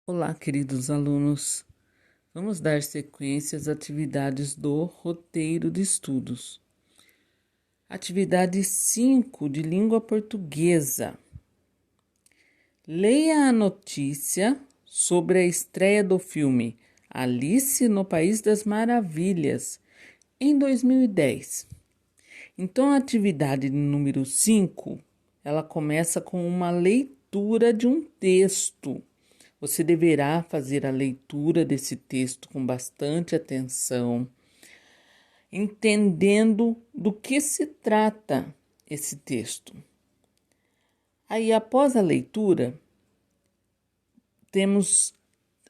Olá, queridos alunos. Vamos dar sequência às atividades do roteiro de estudos. Atividade 5 de língua portuguesa. Leia a notícia sobre a estreia do filme Alice no País das Maravilhas em 2010. Então, a atividade número 5, ela começa com uma leitura de um texto. Você deverá fazer a leitura desse texto com bastante atenção, entendendo do que se trata esse texto. Aí, após a leitura, temos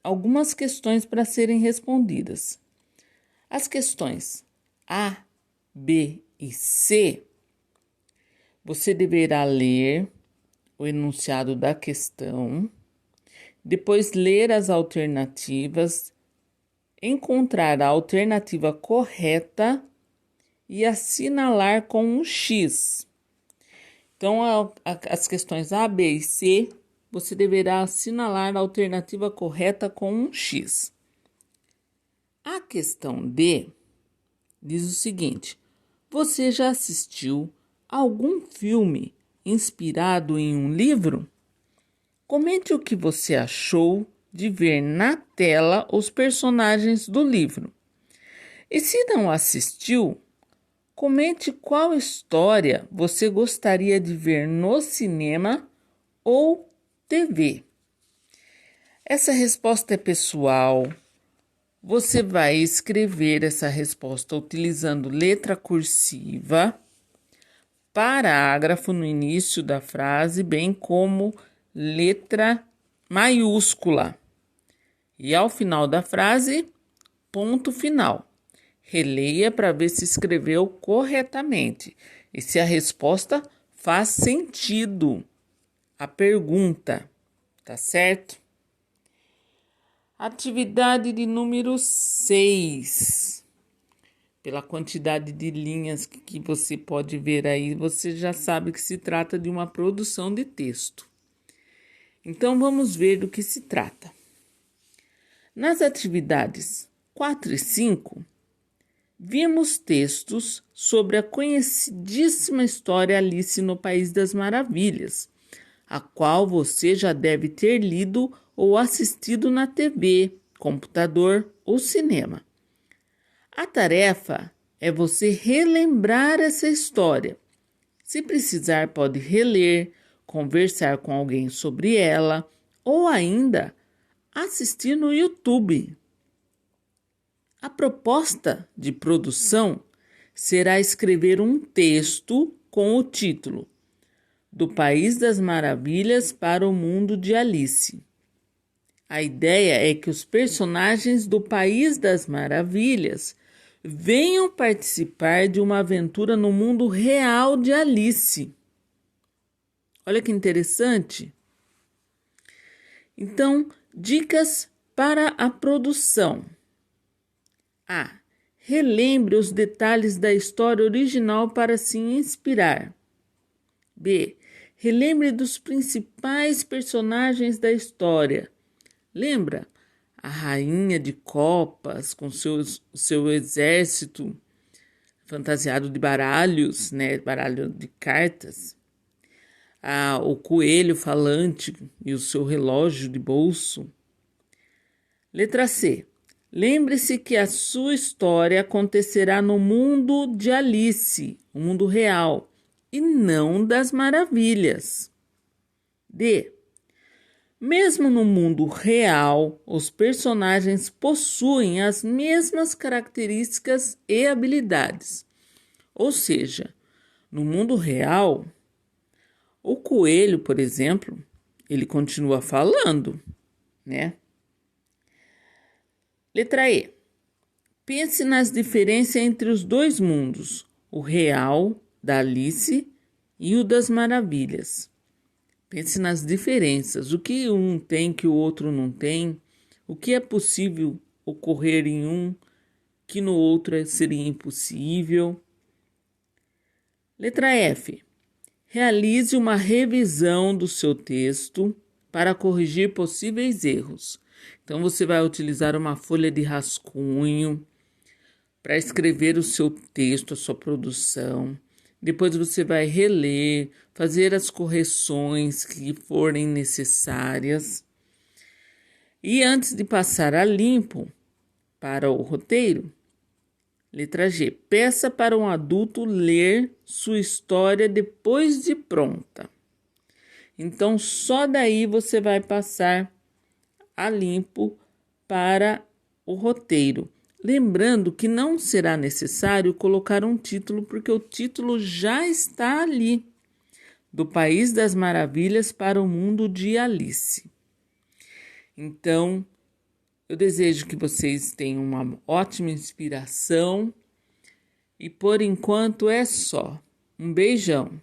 algumas questões para serem respondidas. As questões A, B e C, você deverá ler o enunciado da questão, depois ler as alternativas, encontrar a alternativa correta e assinalar com um X. Então, as questões A, B e C, você deverá assinalar a alternativa correta com um X. A questão D diz o seguinte: você já assistiu algum filme inspirado em um livro? Comente o que você achou de ver na tela os personagens do livro. E se não assistiu, comente qual história você gostaria de ver no cinema ou TV. Essa resposta é pessoal. Você vai escrever essa resposta utilizando letra cursiva, parágrafo no início da frase, bem como letra maiúscula. E ao final da frase, ponto final. Releia para ver se escreveu corretamente e se a resposta faz sentido a pergunta, tá certo? Atividade de número 6. Pela quantidade de linhas que você pode ver aí, você já sabe que se trata de uma produção de texto. Então, vamos ver do que se trata. Nas atividades 4 e 5, vimos textos sobre a conhecidíssima história Alice no País das Maravilhas, a qual você já deve ter lido ou assistido na TV, computador ou cinema. A tarefa é você relembrar essa história. Se precisar, pode reler, conversar com alguém sobre ela ou ainda assistir no YouTube. A proposta de produção será escrever um texto com o título Do País das Maravilhas para o Mundo de Alice. A ideia é que os personagens do País das Maravilhas venham participar de uma aventura no mundo real de Alice. Olha que interessante. Então, dicas para a produção. A. Relembre os detalhes da história original para se inspirar. B. Relembre dos principais personagens da história. Lembra? A rainha de copas com seu exército fantasiado de baralhos, né? Baralho de cartas. O coelho falante e o seu relógio de bolso. Letra C. Lembre-se que a sua história acontecerá no mundo de Alice, o mundo real, e não das maravilhas. D. Mesmo no mundo real, os personagens possuem as mesmas características e habilidades. Ou seja, no mundo real, o coelho, por exemplo, ele continua falando, né? Letra E. Pense nas diferenças entre os dois mundos, o real, da Alice, e o das maravilhas. Pense nas diferenças, o que um tem que o outro não tem, o que é possível ocorrer em um que no outro seria impossível. Letra F. Realize uma revisão do seu texto para corrigir possíveis erros. Então, você vai utilizar uma folha de rascunho para escrever o seu texto, a sua produção. Depois você vai reler, fazer as correções que forem necessárias. E antes de passar a limpo para o roteiro, letra G, peça para um adulto ler sua história depois de pronta. Então, só daí você vai passar a limpo para o roteiro. Lembrando que não será necessário colocar um título, porque o título já está ali. Do País das Maravilhas para o Mundo de Alice. Então, eu desejo que vocês tenham uma ótima inspiração. E por enquanto é só. Um beijão.